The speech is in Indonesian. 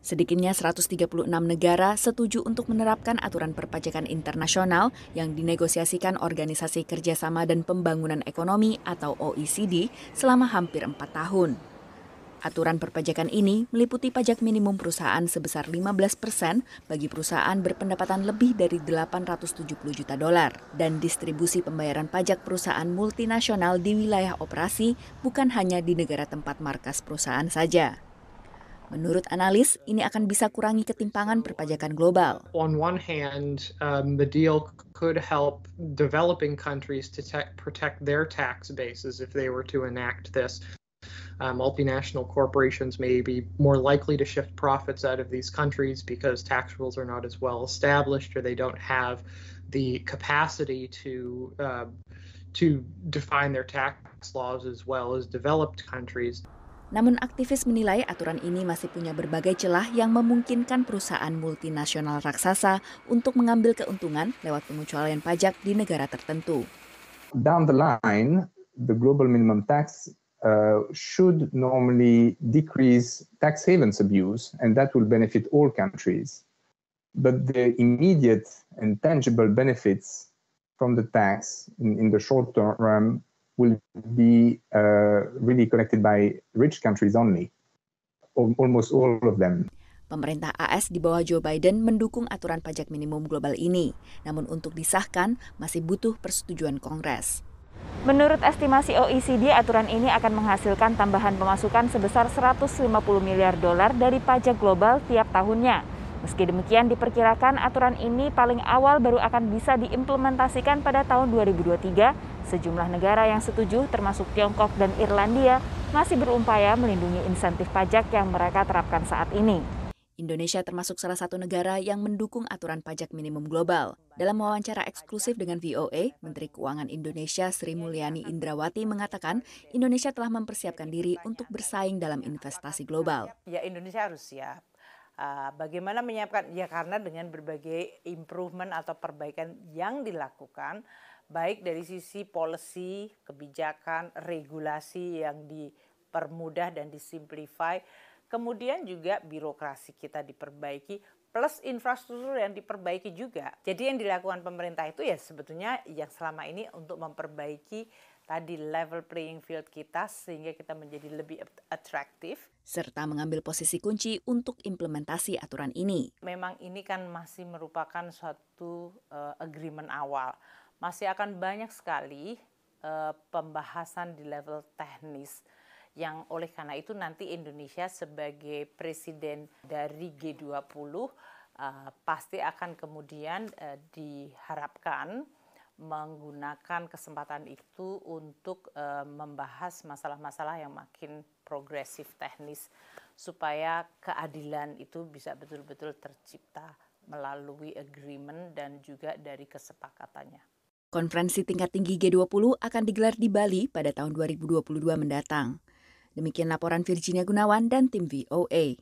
Sedikitnya 136 negara setuju untuk menerapkan aturan perpajakan internasional yang dinegosiasikan Organisasi Kerjasama dan Pembangunan Ekonomi atau OECD selama hampir 4 tahun. Aturan perpajakan ini meliputi pajak minimum perusahaan sebesar 15% bagi perusahaan berpendapatan lebih dari 870 juta dolar dan distribusi pembayaran pajak perusahaan multinasional di wilayah operasi bukan hanya di negara tempat markas perusahaan saja. Menurut analis, ini akan bisa kurangi ketimpangan perpajakan global. On one hand, the deal could help developing countries to protect their tax bases if they were to enact this. Multinational corporations may be more likely to shift profits out of these countries because tax rules are not as well established or they don't have the capacity to define their tax laws as well as developed countries. Namun aktivis menilai aturan ini masih punya berbagai celah yang memungkinkan perusahaan multinasional raksasa untuk mengambil keuntungan lewat pengecualian pajak di negara tertentu. Down the line, the global minimum tax should normally decrease tax havens abuse, and that will benefit all countries. But the immediate and tangible benefits from the tax in the short term will be really collected by rich countries only, almost all of them. Pemerintah AS di bawah Joe Biden mendukung aturan pajak minimum global ini, namun untuk disahkan masih butuh persetujuan Kongres. Menurut estimasi OECD, aturan ini akan menghasilkan tambahan pemasukan sebesar 150 miliar dolar dari pajak global tiap tahunnya. Meski demikian, diperkirakan aturan ini paling awal baru akan bisa diimplementasikan pada tahun 2023. Sejumlah negara yang setuju, termasuk Tiongkok dan Irlandia, masih berupaya melindungi insentif pajak yang mereka terapkan saat ini. Indonesia termasuk salah satu negara yang mendukung aturan pajak minimum global. Dalam wawancara eksklusif dengan VOA, Menteri Keuangan Indonesia Sri Mulyani Indrawati mengatakan Indonesia telah mempersiapkan diri untuk bersaing dalam investasi global. Ya, Indonesia harus siap. Bagaimana menyiapkan? Ya karena dengan berbagai improvement atau perbaikan yang dilakukan, baik dari sisi policy, kebijakan, regulasi yang dipermudah dan disimplify, kemudian juga birokrasi kita diperbaiki, plus infrastruktur yang diperbaiki juga. Jadi yang dilakukan pemerintah itu ya sebetulnya yang selama ini untuk memperbaiki tadi level playing field kita sehingga kita menjadi lebih atraktif. Serta mengambil posisi kunci untuk implementasi aturan ini. Memang ini kan masih merupakan suatu agreement awal. Masih akan banyak sekali pembahasan di level teknis yang oleh karena itu nanti Indonesia sebagai presiden dari G20 pasti akan kemudian diharapkan menggunakan kesempatan itu untuk membahas masalah-masalah yang makin progresif teknis supaya keadilan itu bisa betul-betul tercipta melalui agreement dan juga dari kesepakatannya. Konferensi tingkat tinggi G20 akan digelar di Bali pada tahun 2022 mendatang. Demikian laporan Virginia Gunawan dan tim VOA.